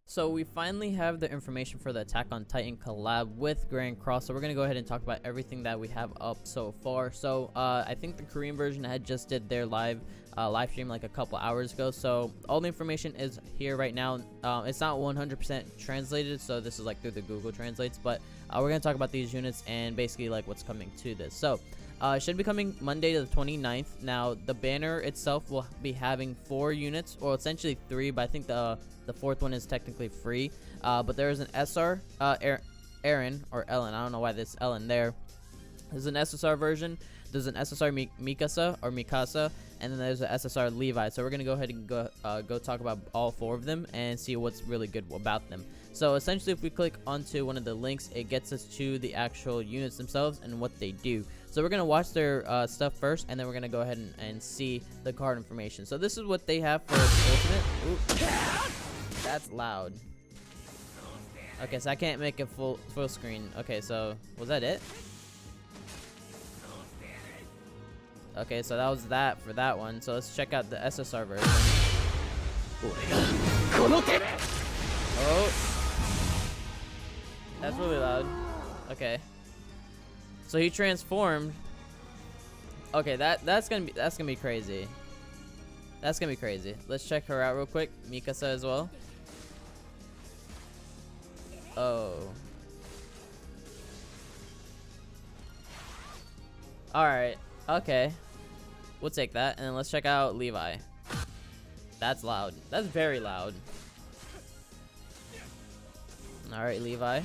So we finally have the information for the Attack on Titan collab with Grand Cross. So we're gonna go ahead and talk about everything that we have up so far. So I think the Korean version had just did their live stream like a couple hours ago. So all the information is here right now. It's not 100% translated, so this is like through the Google Translates. But we're gonna talk about these units and basically like what's coming to this. So it should be coming Monday to the 29th. Now the banner itself will be having 4 units, or essentially 3, but I think the fourth one is technically free. But there is an SR Eren or Ellen. I don't know why there's Ellen there. There's an SSR version. There's an SSR Mikasa, and then there's an SSR Levi. So we're gonna go ahead and go talk about all 4 of them and see what's really good about them. So essentially, if we click onto one of the links, it gets us to the actual units themselves and what they do. So we're gonna watch their stuff first, and then we're gonna go ahead and see the card information. So this is what they have for ultimate. Ooh. That's loud. Okay, so I can't make it full screen. Okay, so was that it? Okay, so that was that for that one. So let's check out the SSR version. Oh, that's really loud. Okay, so he transformed. Okay, that's gonna be crazy. That's gonna be crazy. Let's check her out real quick. Mikasa as well. Oh. Alright. Okay. We'll take that. And then let's check out Levi. That's loud. That's very loud. Alright, Levi.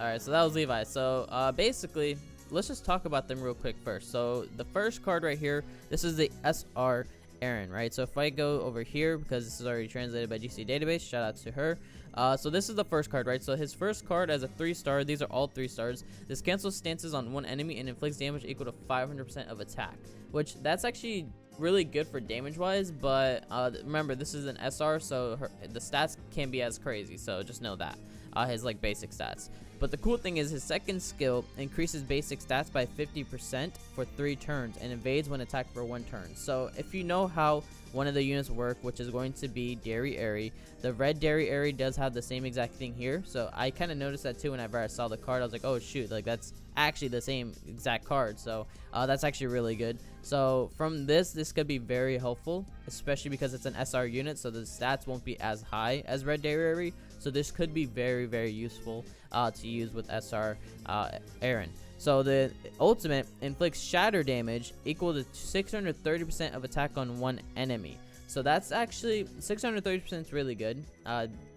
Alright, so that was Levi. So, basically, let's just talk about them real quick first. So, the first card right here, this is the SR Eren, right? So if I go over here, because this is already translated by GC Database, shout out to her. So this is the first card, right? So his first card as a 3-star, these are all 3 stars. This cancels stances on one enemy and inflicts damage equal to 500% of attack, which that's actually really good for damage wise. But remember, this is an SR, so the stats can't be as crazy, so just know that his like basic stats. But the cool thing is his second skill increases basic stats by 50% for 3 turns and evades when attacked for 1 turn. So if you know how one of the units work, which is going to be Dairy Airy, the red Dairy Airy does have the same exact thing here. So I kind of noticed that too whenever I saw the card. I was like, oh shoot, like that's actually the same exact card. So that's actually really good. So from this could be very helpful, especially because it's an SR unit, so the stats won't be as high as red Dairy Airy. So this could be very, very useful to use with SR Eren. So the ultimate inflicts shatter damage equal to 630% of attack on one enemy. So that's actually 630% is really good.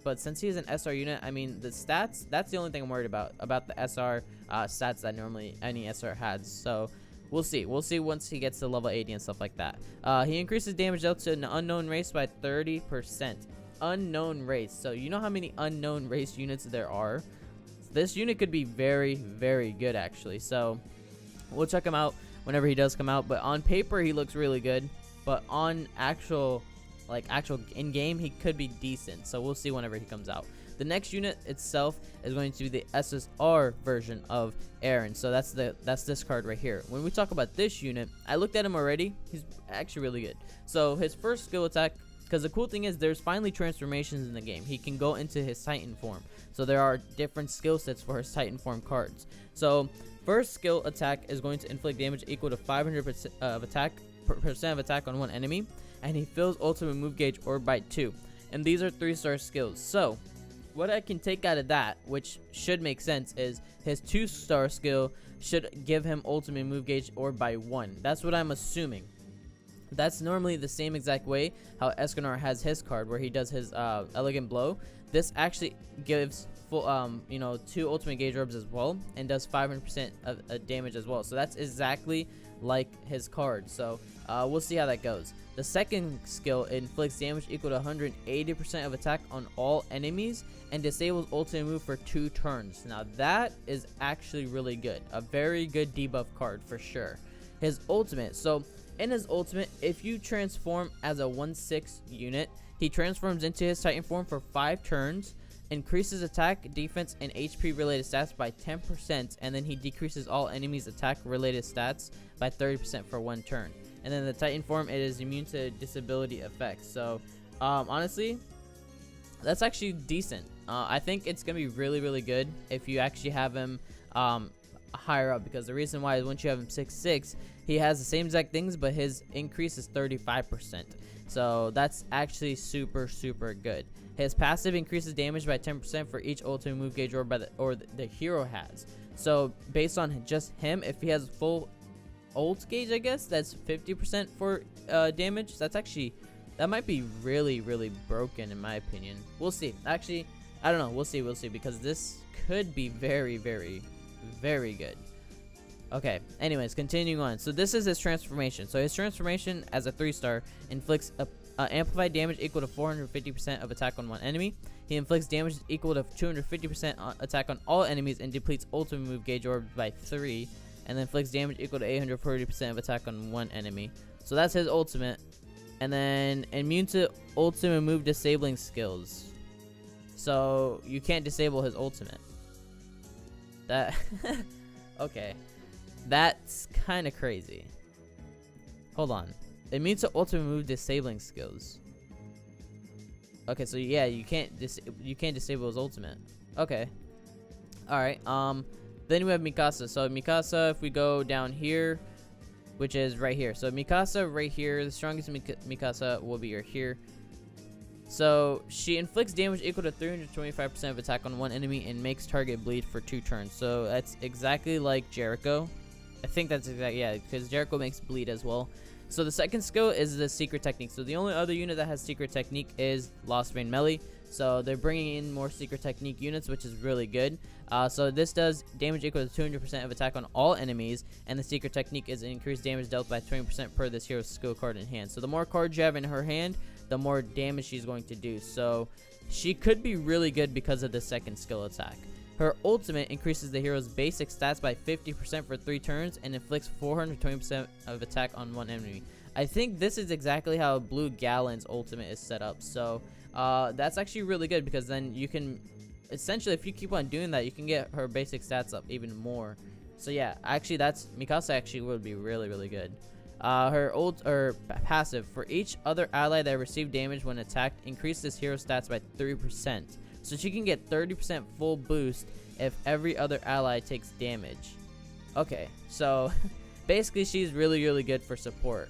But since he's an SR unit, I mean the stats, that's the only thing I'm worried about the SR stats that normally any SR has. So we'll see once he gets to level 80 and stuff like that. He increases damage dealt to an unknown race by 30%. Unknown race. So you know how many unknown race units there are? This unit could be very, very good actually. So we'll check him out whenever he does come out. But on paper he looks really good. But on actual in-game he could be decent. So we'll see whenever he comes out. The next unit itself is going to be the SSR version of Eren. So that's this card right here. When we talk about this unit, I looked at him already. He's actually really good. So his first skill attack, because the cool thing is there's finally transformations in the game. He can go into his Titan form. So there are different skill sets for his Titan form cards. So first skill attack is going to inflict damage equal to 500% of attack on one enemy. And he fills ultimate move gauge orb by 2. And these are 3-star skills. So what I can take out of that, which should make sense, is his 2-star skill should give him ultimate move gauge orb by 1. That's what I'm assuming. That's normally the same exact way how Escanor has his card where he does his elegant blow. This actually gives full 2 ultimate gauge orbs as well and does 500% of damage as well. So that's exactly like his card. So we'll see how that goes. The second skill inflicts damage equal to 180% of attack on all enemies and disables ultimate move for 2 turns. Now that is actually really good. A very good debuff card for sure. His ultimate. So in his ultimate, if you transform as a 1/6 unit, he transforms into his Titan form for 5 turns, increases attack, defense, and HP related stats by 10%, and then he decreases all enemies attack related stats by 30% for 1 turn. and then the Titan form, it is immune to disability effects. So honestly, that's actually decent. I think it's gonna be really good if you actually have him higher up, because the reason why is once you have him 6'6", he has the same exact things, but his increase is 35%. So that's actually super good. His passive increases damage by 10% for each ultimate move gauge or the hero has. So based on just him, if he has full ult gauge, I guess that's 50% for damage. That's actually, that might be really broken in my opinion. We'll see. Actually, I don't know. We'll see because this could be very good. Okay, anyways, continuing on. So this is his transformation. So his transformation as a 3-star inflicts amplified damage equal to 450% of attack on one enemy. He inflicts damage equal to 250% attack on all enemies and depletes ultimate move gauge orb by 3, and then inflicts damage equal to 840% of attack on one enemy. So that's his ultimate. And then immune to ultimate move disabling skills. So you can't disable his ultimate. That okay. That's kind of crazy. Hold on. Immune to ultimate move disabling skills. Okay, so yeah, you can't disable his ultimate. Okay. All right. Then we have Mikasa. So Mikasa, if we go down here, which is right here. So Mikasa right here, the strongest Mikasa will be right here. So she inflicts damage equal to 325% of attack on one enemy and makes target bleed for 2 turns. So that's exactly like Jericho. I think that's exactly, yeah, because Jericho makes bleed as well. So the second skill is the secret technique. So the only other unit that has secret technique is Lost Vein Melee. So they're bringing in more secret technique units, which is really good. So this does damage equal to 200% of attack on all enemies, and the secret technique is increased damage dealt by 20% per this hero's skill card in hand. So the more cards you have in her hand, the more damage she's going to do. So she could be really good because of the second skill attack. Her ultimate increases the hero's basic stats by 50% for 3 turns and inflicts 420% of attack on one enemy. I think this is exactly how Blue Galen's ultimate is set up. So that's actually really good, because then you can essentially, if you keep on doing that, you can get her basic stats up even more. So yeah, actually that's Mikasa actually would be really good. Her ult or passive, for each other ally that received damage when attacked, increases hero stats by 3%. So she can get 30% full boost if every other ally takes damage. Okay, so basically she's really good for support,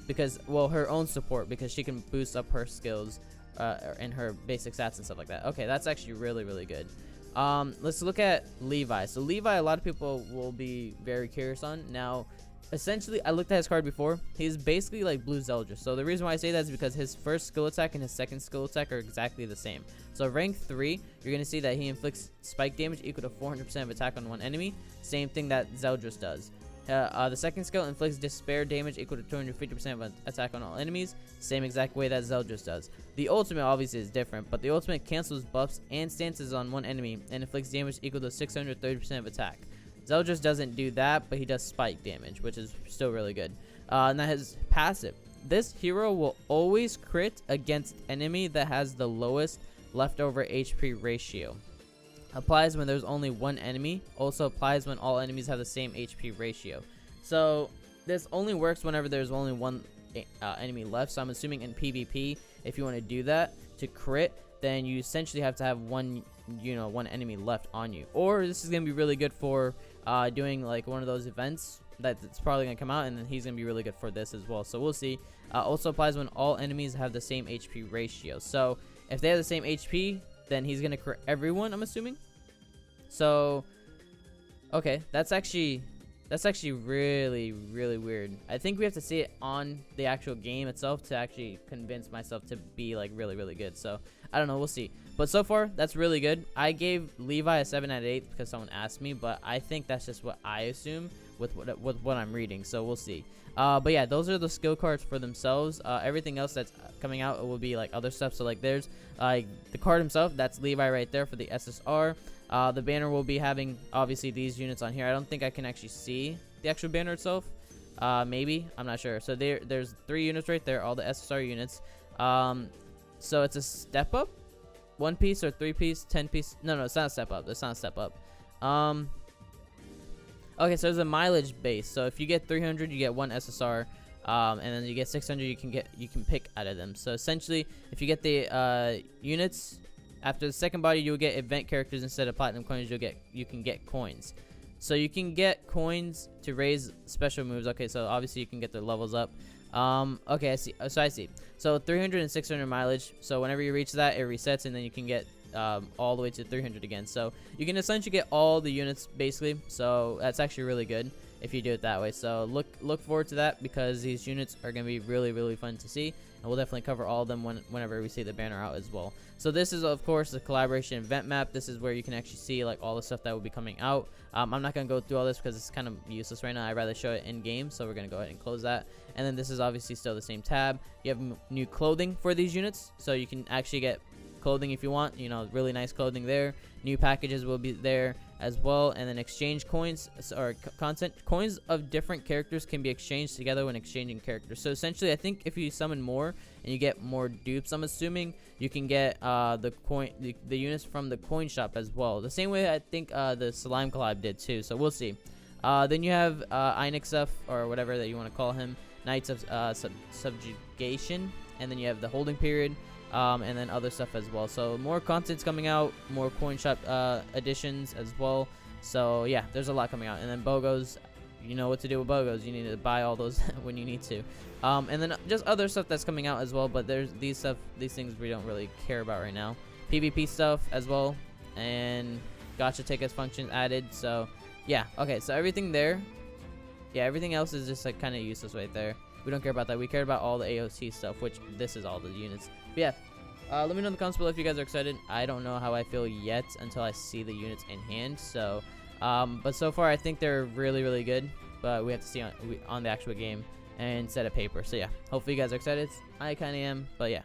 because, well, her own support, because she can boost up her skills and her basic stats and stuff like that. Okay, that's actually really good. Let's look at Levi. So Levi, a lot of people will be very curious on. Now, essentially, I looked at his card before. He's basically like Blue Zeldris. So the reason why I say that is because his first skill attack and his second skill attack are exactly the same. So rank 3, you're going to see that he inflicts spike damage equal to 400% of attack on one enemy. Same thing that Zeldris does. The second skill inflicts despair damage equal to 250% of attack on all enemies. Same exact way that Zeldris does. The ultimate obviously is different, but the ultimate cancels buffs and stances on one enemy and inflicts damage equal to 630% of attack. Zeldris doesn't do that, but he does spike damage, which is still really good. And that his passive. This hero will always crit against enemy that has the lowest leftover HP ratio. Applies when there's only one enemy. Also applies when all enemies have the same HP ratio. So this only works whenever there's only one enemy left. So I'm assuming in PvP, if you want to do that to crit, then you essentially have to have one enemy left on you. Or this is gonna be really good for doing like one of those events that's probably gonna come out, and then he's gonna be really good for this as well. So we'll see. Also applies when all enemies have the same HP ratio. So if they have the same HP, then he's gonna crit everyone, I'm assuming. So okay, that's actually really weird. I think we have to see it on the actual game itself to actually convince myself to be like really good. So I don't know, we'll see. But so far, that's really good. I gave Levi a 7 out of 8 because someone asked me, but I think that's just what I assume with what I'm reading. So we'll see. But yeah, those are the skill cards for themselves. Everything else that's coming out will be like other stuff. So like there's like the card himself, that's Levi right there for the SSR. The banner will be having obviously these units on here. I don't think I can actually see the actual banner itself. Maybe, I'm not sure. So there's 3 units right there, all the SSR units. So it's a step up, 1 piece or 3 piece, 10 piece. No, it's not a step up. It's not a step up. Okay, so there's a mileage base. So if you get 300, you get 1 SSR. and then you get 600 you can pick out of them. So essentially, if you get the units after the second body, you'll get event characters instead of platinum coins. You can get coins. So you can get coins to raise special moves. Okay, so obviously you can get their levels up. Okay, I see. So I see. So 300 and 600 mileage. So whenever you reach that, it resets, and then you can get all the way to 300 again. So you can essentially get all the units basically. So that's actually really good if you do it that way. So look forward to that, because these units are gonna be really fun to see, and we'll definitely cover all of them whenever we see the banner out as well. So this is of course the collaboration event map. This is where you can actually see like all the stuff that will be coming out. I'm not gonna go through all this because it's kind of useless right now. I'd rather show it in game, so we're gonna go ahead and close that. And then this is obviously still the same tab. You have new clothing for these units, so you can actually get clothing if you want, you know, really nice clothing there. New packages will be there as well, and then exchange coins or content coins of different characters can be exchanged together when exchanging characters. So essentially, I think if you summon more and you get more dupes, I'm assuming you can get the units from the coin shop as well, the same way I think the Slime collab did too. So we'll see. Then you have Einixef, or whatever that you want to call him, Knights of Subjugation, and then you have the holding period, and then other stuff as well. So more content's coming out, more coin shop additions as well. So yeah, there's a lot coming out. And then BOGOs, you know what to do with BOGOs. You need to buy all those when you need to. And then just other stuff that's coming out as well, but there's these things we don't really care about right now. PvP stuff as well, and gacha tickets function added. So yeah, okay, so everything there, yeah, everything else is just like kind of useless right there. We don't care about that. We care about all the AOT stuff, which this is all the units. But yeah, let me know in the comments below if you guys are excited. I don't know how I feel yet until I see the units in hand. So but so far I think they're really good, but we have to see on the actual game and instead of paper. So yeah, hopefully you guys are excited. I kind of am, but yeah.